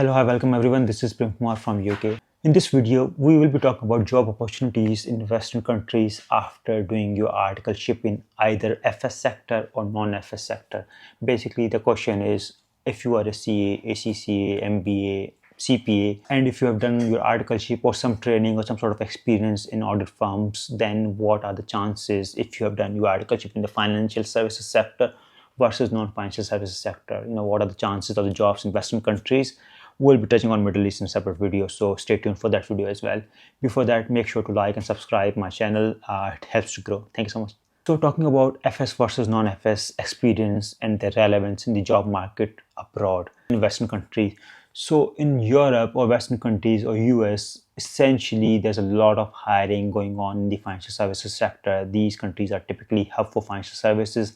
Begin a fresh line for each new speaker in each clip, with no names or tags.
Hello, hi, welcome everyone. This is Prem Kumar from UK. In this video, we will be talking about job opportunities in Western countries after doing your articleship in either FS sector or non-FS sector. Basically, the question is if you are a CA, ACCA, MBA, CPA, and if you have done your articleship or some training or some sort of experience in audit firms, then what are the chances if you have done your articleship in the financial services sector versus non-financial services sector? What are the chances of the jobs in Western countries? We'll be touching on Middle East in a separate video, so stay tuned for that video as well. Before that, make sure to like and subscribe my channel. It helps to grow. Thank you so much. So talking about FS versus non-FS experience and their relevance in the job market abroad in Western countries. So in Europe or Western countries or US, essentially there's a lot of hiring going on in the financial services sector. These countries are typically hub for financial services.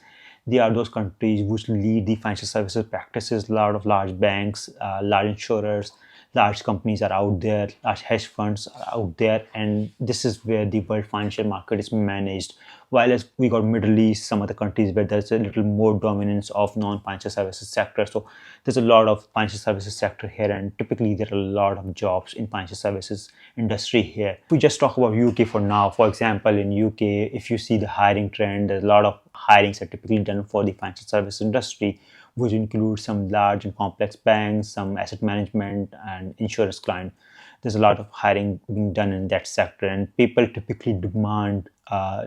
They are those countries which lead the financial services practices. A lot of large banks, large insurers, large companies are out there, large hedge funds are out there, and this is where the world financial market is managed. While as we got Middle East, some other countries where there's a little more dominance of non-financial services sector. So there's a lot of financial services sector here, and typically there are a lot of jobs in financial services industry here. If we just talk about UK for now, for example, in UK, if you see the hiring trend, there's a lot of hirings are typically done for the financial service industry, which includes some large and complex banks, some asset management and insurance clients. There's a lot of hiring being done in that sector, and people typically demand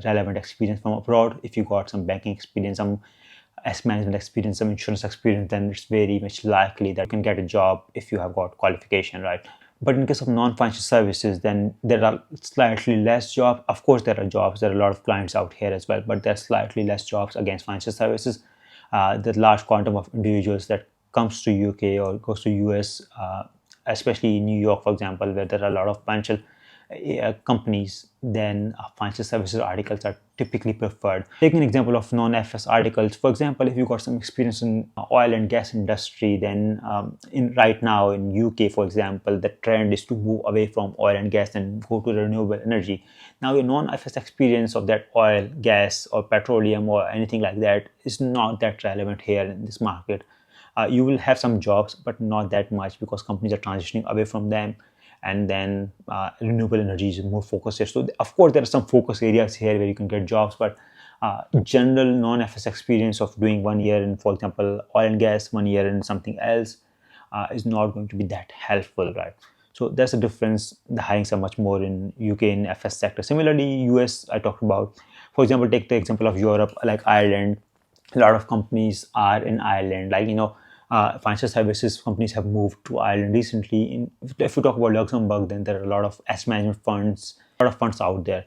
relevant experience from abroad. If you got some banking experience, some asset management experience, some insurance experience, then it's very much likely that you can get a job if you have got qualification, right? But in case of non-financial services, then there are slightly less jobs. Of course, there are jobs. There are a lot of clients out here as well, but there's slightly less jobs against financial services. The large quantum of individuals that comes to UK or goes to US, especially in New York, for example, where there are a lot of financial companies, then financial services articles are typically preferred. Taking an example of non-FS articles, for example, if you got some experience in oil and gas industry, then in right now in UK, for example, the trend is to move away from oil and gas and go to renewable energy. Now your non-FS experience of that oil, gas or petroleum or anything like that is not that relevant here in this market. You will have some jobs, but not that much because companies are transitioning away from them, and then renewable energy is more focused here. So of course there are some focus areas here where you can get jobs, but general non-FS experience of doing 1 year in, for example, oil and gas, 1 year in something else is not going to be that helpful, right? So there's a difference. The hirings are much more in UK in FS sector. Similarly, US I talked about. For example, take the example of Europe, like Ireland. A lot of companies are in Ireland, like financial services companies have moved to Ireland recently. If we talk about Luxembourg, then there are a lot of asset management funds, a lot of funds out there.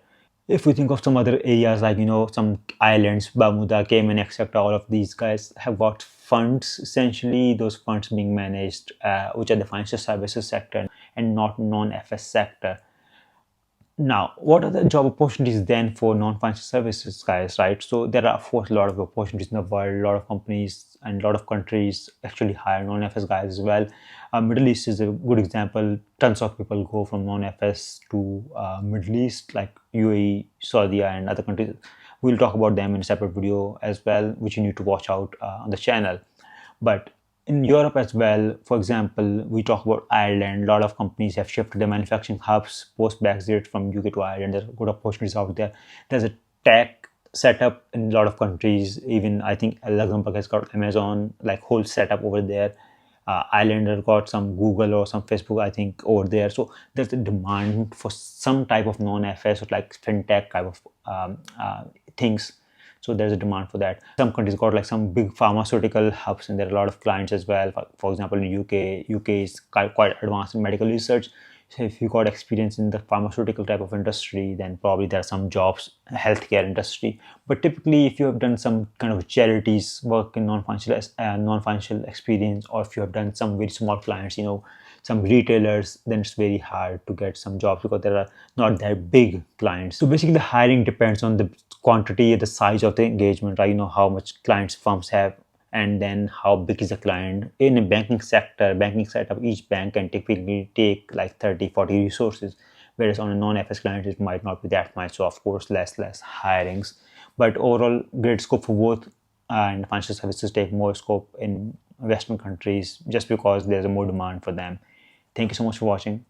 If we think of some other areas like some islands, Bermuda, Cayman, etc., all of these guys have got funds. Essentially, those funds being managed, which are the financial services sector and not non-FS sector. Now, what are the job opportunities then for non-financial services guys, right? So there are, of course, a lot of opportunities in the world. A lot of companies and a lot of countries actually hire non-FS guys as well. Middle East is a good example. Tons of people go from non-FS to Middle East, like UAE, Saudi, and other countries. We'll talk about them in a separate video as well, which you need to watch out on the channel. But in Europe as well, for example, we talk about Ireland. A lot of companies have shifted their manufacturing hubs post-Brexit from UK to Ireland. There are good opportunities out there. There's a tech setup in a lot of countries. Even I think Luxembourg has got Amazon, like whole setup over there. Ireland has got some Google or some Facebook, I think, over there. So there's a demand for some type of non-FS or like fintech type of things. So there's a demand for that. Some countries got like some big pharmaceutical hubs, and there are a lot of clients as well. For example, in UK is quite advanced in medical research. So if you got experience in the pharmaceutical type of industry, then probably there are some jobs, healthcare industry. But typically, if you have done some kind of charities work in non-financial experience, or if you have done some very small clients, some retailers, then it's very hard to get some jobs because there are not that big clients. So basically, the hiring depends on the quantity, the size of the engagement, right? How much clients firms have, and then how big is the client. In a banking setup, each bank can typically take like 30-40 resources, whereas on a non-FS client it might not be that much. So of course less hirings, but overall great scope for both, and financial services take more scope in Western countries just because there's a more demand for them. Thank you so much for watching.